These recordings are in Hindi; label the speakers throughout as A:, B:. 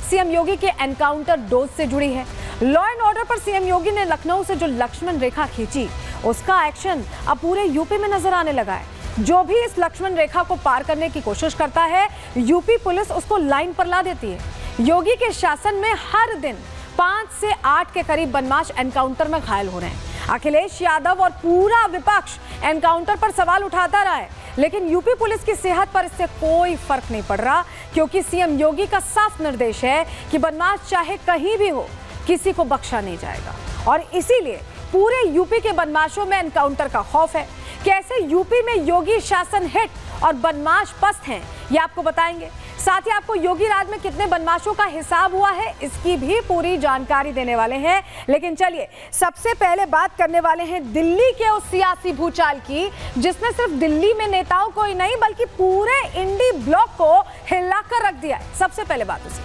A: सीएम योगी के एनकाउंटर डोज से जुड़ी है। लॉ एंड ऑर्डर पर सीएम योगी ने लखनऊ से जो लक्ष्मण रेखा खींची, उसका एक्शन अब पूरे यूपी में नजर आने लगा है। जो भी इस लक्ष्मण रेखा को पार करने की कोशिश करता है, यूपी पुलिस उसको लाइन पर ला देती है। योगी के शासन में हर दिन 5 से 8 के करीब बदमाश एनकाउंटर में घायल हो रहे हैं। अखिलेश यादव और पूरा विपक्ष एनकाउंटर पर सवाल उठाता रहा है, लेकिन यूपी पुलिस की सेहत पर इससे कोई फर्क नहीं पड़ रहा, क्योंकि सीएम योगी का साफ निर्देश है कि बदमाश चाहे कहीं भी हो, किसी को बख्शा नहीं जाएगा। और इसीलिए पूरे यूपी के बदमाशों में एनकाउंटर का खौफ है। कैसे यूपी में योगी शासन हिट और बदमाश पस्त हैं, ये आपको बताएंगे। साथ ही आपको योगी राज में कितने बदमाशों का हिसाब हुआ है, इसकी भी पूरी जानकारी देने वाले हैं। लेकिन चलिए, सबसे पहले बात करने वाले हैं दिल्ली के उस सियासी भूचाल की, जिसने सिर्फ दिल्ली में नेताओं को ही नहीं बल्कि पूरे इंडी ब्लॉक को हिलाकर रख दिया है। सबसे पहले बात उसी।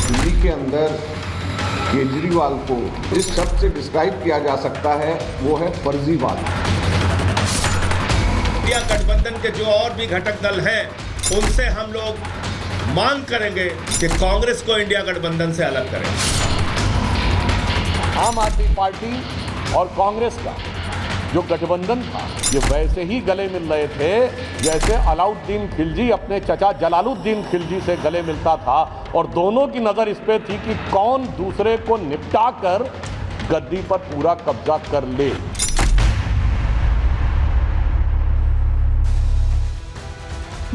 B: दिल्ली के अंदर केजरीवाल को जिस शब्द से डिस्क्राइब किया जा सकता है वो है फर्जीवाल।
C: इंडिया गठबंधन के जो और भी घटक दल हैं, उनसे हम लोग मांग करेंगे कि कांग्रेस को इंडिया गठबंधन से अलग करें।
D: आम आदमी पार्टी और कांग्रेस का जो गठबंधन था, ये वैसे ही गले मिल रहे थे जैसे अलाउद्दीन खिलजी अपने चचा जलालुद्दीन खिलजी से गले मिलता था, और दोनों की नजर इस पे थी कि कौन दूसरे को निपटा कर गद्दी पर पूरा कब्जा कर ले।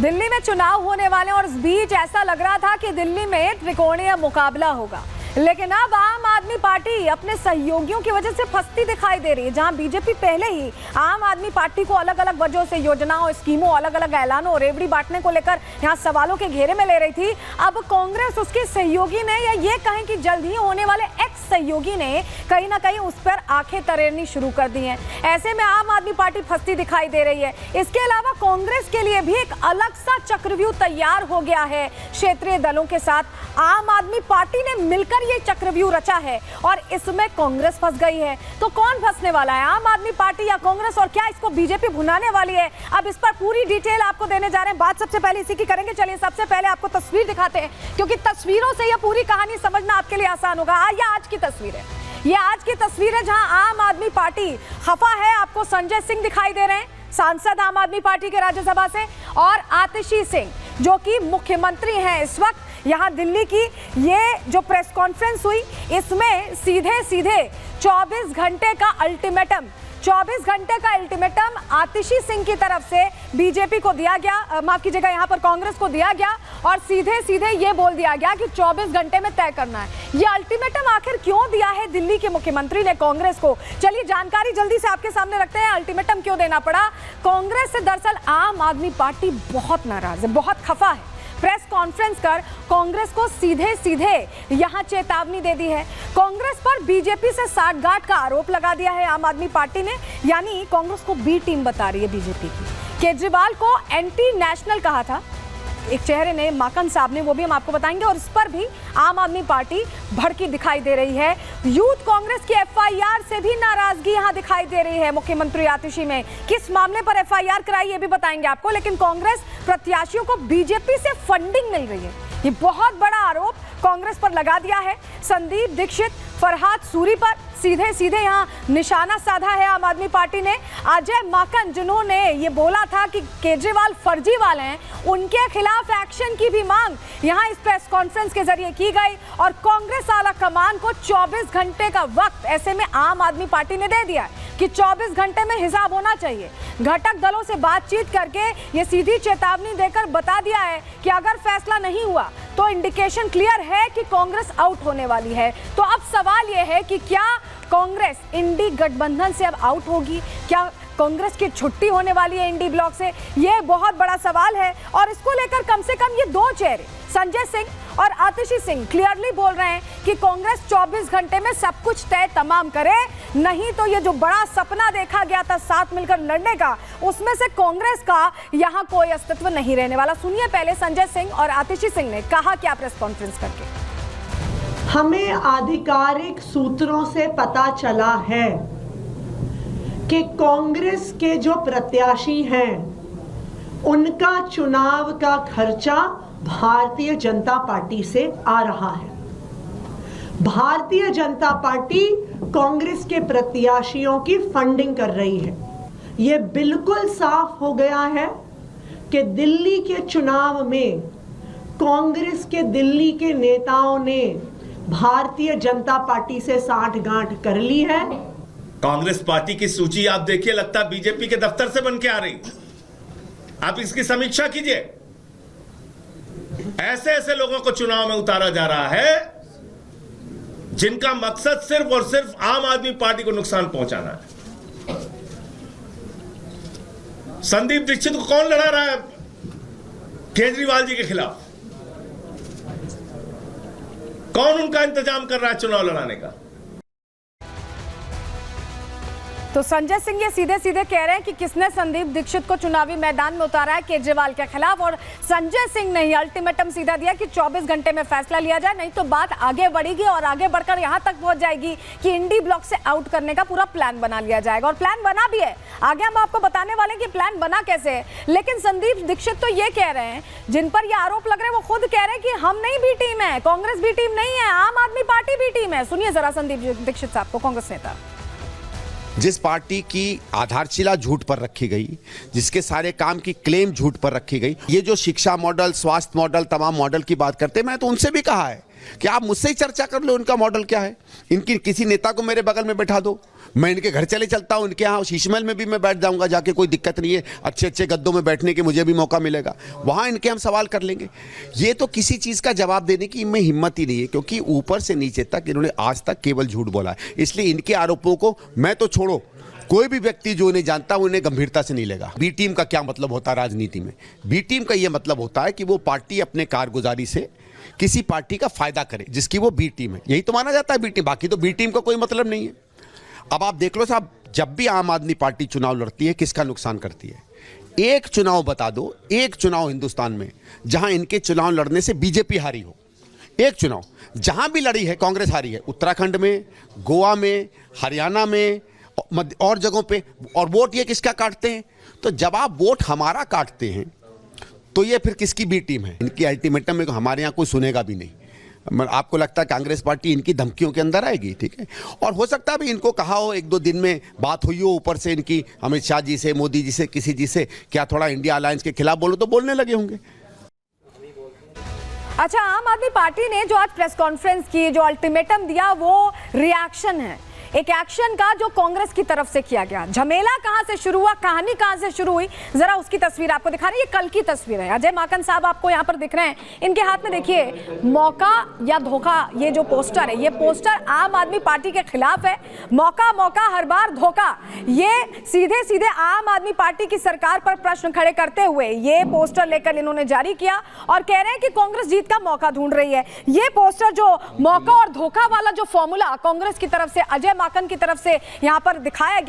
A: दिल्ली में चुनाव होने वाले और इस बीच ऐसा लग रहा था कि दिल्ली में त्रिकोणीय मुकाबला होगा, लेकिन अब आम आदमी पार्टी अपने सहयोगियों की वजह से फंसती दिखाई दे रही है। जहां बीजेपी पहले ही आम आदमी पार्टी को अलग अलग वजहों से योजनाओं, स्कीमों, अलग अलग ऐलानों, रेवड़ी बांटने को लेकर यहां सवालों के घेरे में ले रही थी, अब कांग्रेस उसके सहयोगी ने, या ये कहें कि जल्द ही होने वाले एक्स सहयोगी ने कहीं ना कहीं उस पर आंखें तरेरनी शुरू कर दी हैं। ऐसे में आम आदमी पार्टी फंसती दिखाई दे रही है। इसके अलावा कांग्रेस के लिए भी एक अलग सा चक्रव्यूह तैयार हो गया है। क्षेत्रीय दलों के साथ आम आदमी पार्टी ने मिलकर ये चक्रव्यूह रचा है और इसमें कांग्रेस फंस गई है। तो कौन फंसने वाला है, आम आदमी पार्टी या कांग्रेस, और क्या इसको बीजेपी भुनाने वाली है? अब इस पर पूरी डिटेल आपको देने जा रहे हैं। बात सबसे पहले इसी की करेंगे। चलिए सबसे पहले आपको तस्वीर दिखाते हैं, क्योंकि तस्वीरों से यह पूरी कहानी समझना आपके लिए आसान होगा। ये आज की तस्वीर है, ये आज की तस्वीर है जहां आम आदमी पार्टी खफा है। आपको संजय सिंह दिखाई दे रहे हैं, सांसद आम आदमी पार्टी के राज्यसभा से, और आतिशी सिंह जो कि मुख्यमंत्री हैं इस वक्त। यहाँ दिल्ली की ये जो प्रेस कॉन्फ्रेंस हुई, इसमें सीधे सीधे 24 घंटे का अल्टीमेटम, 24 घंटे का अल्टीमेटम आतिशी सिंह की तरफ से बीजेपी को दिया गया, माफ कीजिएगा, यहाँ पर कांग्रेस को दिया गया, और सीधे सीधे ये बोल दिया गया कि 24 घंटे में तय करना है। ये अल्टीमेटम आखिर क्यों दिया है दिल्ली के मुख्यमंत्री ने कांग्रेस को? चलिए जानकारी जल्दी से आपके सामने रखते हैं। अल्टीमेटम क्यों देना पड़ा कांग्रेस से? दरअसल आम आदमी पार्टी बहुत नाराज है, बहुत खफा है। प्रेस कॉन्फ्रेंस कर कांग्रेस को सीधे सीधे यहां चेतावनी दे दी है। कांग्रेस पर बीजेपी से साठगांठ का आरोप लगा दिया है आम आदमी पार्टी ने, यानी कांग्रेस को बी टीम बता रही है बीजेपी की। केजरीवाल को एंटी नेशनल कहा था एक चेहरे ने, माकन साहब ने, वो भी हम आपको बताएंगे, और इस पर भी आम आदमी पार्टी भड़की दिखाई दे रही है। यूथ कांग्रेस की एफआईआर से भी नाराजगी यहां दिखाई दे रही है मुख्यमंत्री आतिशी में। किस मामले पर एफआईआर कराई ये भी बताएंगे आपको। लेकिन कांग्रेस प्रत्याशियों को बीजेपी से फंडिंग मिल रही है, ये बहुत बड़ा आरोप कांग्रेस पर लगा दिया है। संदीप दीक्षित, फरहाद सूरी पर सीधे सीधे यहाँ निशाना साधा है आम आदमी पार्टी ने। अजय माकन, जिन्होंने ये बोला था कि केजरीवाल फर्जीवाल हैं, उनके खिलाफ एक्शन की भी मांग यहाँ इस प्रेस कॉन्फ्रेंस के जरिए की गई, और कांग्रेस आला कमान को 24 घंटे का वक्त ऐसे में आम आदमी पार्टी ने दे दिया है कि 24 घंटे में हिसाब होना चाहिए। घटक दलों से बातचीत करके ये सीधी चेतावनी देकर बता दिया है कि अगर फैसला नहीं हुआ तो इंडिकेशन क्लियर है कि कांग्रेस आउट होने वाली है। तो अब सवाल ये है कि क्या कांग्रेस इंडी गठबंधन से अब आउट होगी? क्या कांग्रेस की छुट्टी होने वाली है इंडी ब्लॉक से? ये बहुत बड़ा सवाल है, और इसको लेकर कम से कम ये दो चेहरे, संजय सिंह और आतिशी सिंह, क्लियरली बोल रहे हैं कि कांग्रेस 24 घंटे में सब कुछ तय तमाम करे, नहीं तो ये जो बड़ा सपना देखा गया था साथ मिलकर लड़ने का, उसमें से कांग्रेस का यहाँ कोई अस्तित्व नहीं रहने वाला। सुनिए पहले संजय सिंह और आतिशी सिंह ने कहा क्या प्रेस कॉन्फ्रेंस करके।
E: हमें आधिकारिक सूत्रों से पता चला है कि कांग्रेस के जो प्रत्याशी हैं उनका चुनाव का खर्चा भारतीय जनता पार्टी से आ रहा है। भारतीय जनता पार्टी कांग्रेस के प्रत्याशियों की फंडिंग कर रही है। ये बिल्कुल साफ हो गया है कि दिल्ली के चुनाव में कांग्रेस के दिल्ली के नेताओं ने भारतीय जनता पार्टी से साठगांठ कर ली है।
C: कांग्रेस पार्टी की सूची आप देखिए, लगता है बीजेपी के दफ्तर से बन के आ रही। आप इसकी समीक्षा कीजिए। ऐसे ऐसे लोगों को चुनाव में उतारा जा रहा है जिनका मकसद सिर्फ और सिर्फ आम आदमी पार्टी को नुकसान पहुंचाना है। संदीप दीक्षित को कौन लड़ा रहा है केजरीवाल जी के खिलाफ? कौन उनका इंतजाम कर रहा है चुनाव लड़ाने का?
A: तो संजय सिंह ये सीधे सीधे कह रहे हैं कि किसने संदीप दीक्षित को चुनावी मैदान में उतारा है केजरीवाल के खिलाफ। और संजय सिंह ने ही अल्टीमेटम सीधा दिया कि 24 घंटे में फैसला लिया जाए, नहीं तो बात आगे बढ़ेगी और आगे बढ़कर यहां तक पहुंच जाएगी कि इंडी ब्लॉक से आउट करने का पूरा प्लान बना लिया जाएगा। और प्लान बना भी है, आगे हम आपको बताने वाले हैं कि प्लान बना कैसे है। लेकिन संदीप दीक्षित तो ये कह रहे हैं, जिन पर ये आरोप लग रहे हैं वो खुद कह रहे हैं कि हम नहीं बी टीम है, कांग्रेस बी टीम नहीं है, आम आदमी पार्टी बी टीम है। सुनिए जरा संदीप दीक्षित साहब को, कांग्रेस नेता।
F: जिस पार्टी की आधारशिला झूठ पर रखी गई, जिसके सारे काम की क्लेम झूठ पर रखी गई, ये जो शिक्षा मॉडल, स्वास्थ्य मॉडल, तमाम मॉडल की बात करते हैं, मैं तो उनसे भी कहा है कि आप मुझसे ही चर्चा कर लो इनका मॉडल क्या है। इनकी किसी नेता को मेरे बगल में बैठा दो, मैं इनके घर चले चलता हूं, इनके यहाँ शीशमहल में भी मैं बैठ जाऊंगा जाके, कोई दिक्कत नहीं है। अच्छे अच्छे गद्दों में बैठने के मुझे भी मौका मिलेगा, वहां इनके हम सवाल कर लेंगे। ये तो किसी चीज का जवाब देने की इनमें हिम्मत ही नहीं है, क्योंकि ऊपर से नीचे तक इन्होंने आज तक केवल झूठ बोला है। इसलिए इनके आरोपों को मैं तो छोड़ो, कोई भी व्यक्ति जो उन्हें जानता है उन्हें गंभीरता से नहीं लेगा। बी टीम का क्या मतलब होता है राजनीति में? बी टीम का यह मतलब होता है कि वो पार्टी अपने कारगुजारी से किसी पार्टी का फायदा करे जिसकी वो बी टीम है, यही तो माना जाता है बी टीम। बाकी तो बी टीम का कोई मतलब नहीं है। अब आप देख लो साहब, जब भी आम आदमी पार्टी चुनाव लड़ती है किसका नुकसान करती है? एक चुनाव बता दो, एक चुनाव हिंदुस्तान में जहां इनके चुनाव लड़ने से बीजेपी हारी हो। एक चुनाव जहां भी लड़ी है कांग्रेस हारी है, उत्तराखंड में, गोवा में, हरियाणा में और जगहों पे। और वोट ये किसका काटते हैं? तो जब आप वोट हमारा काटते हैं तो ये फिर किसकी बी टीम है? इनकी अल्टीमेटम में हमारे यहाँ कोई सुनेगा भी नहीं। आपको लगता है कांग्रेस पार्टी इनकी धमकियों के अंदर आएगी? ठीक है, और हो सकता है भी इनको कहा हो, एक दो दिन में बात हुई हो ऊपर से इनकी अमित शाह जी से, मोदी जी से, किसी जी से, क्या थोड़ा इंडिया अलायंस के खिलाफ बोलो, तो बोलने लगे होंगे।
A: अच्छा, आम आदमी पार्टी ने जो आज प्रेस कॉन्फ्रेंस की, जो अल्टीमेटम दिया, वो रिएक्शन है एक एक्शन का जो कांग्रेस की तरफ से किया गया। झमेला कहां से शुरू हुआ, कहानी कहां से शुरू हुई, जरा उसकी तस्वीर आपको दिखा रहे हैं। ये कल की तस्वीर है। अजय माकन साहब आपको यहां पर दिख रहे हैं, इनके हाथ में देखिए मौका या धोखा, ये जो पोस्टर है, ये पोस्टर आम आदमी पार्टी के खिलाफ है। मौका मौका हर बार धोखा, ये सीधे सीधे आम आदमी पार्टी की सरकार पर प्रश्न खड़े करते हुए ये पोस्टर लेकर इन्होंने जारी किया और कह रहे हैं कि कांग्रेस जीत का मौका ढूंढ रही है। ये पोस्टर, जो मौका और धोखा वाला जो फॉर्मूला कांग्रेस की तरफ से, अजय माकन की तरफ से यहां पर दिखाया गया।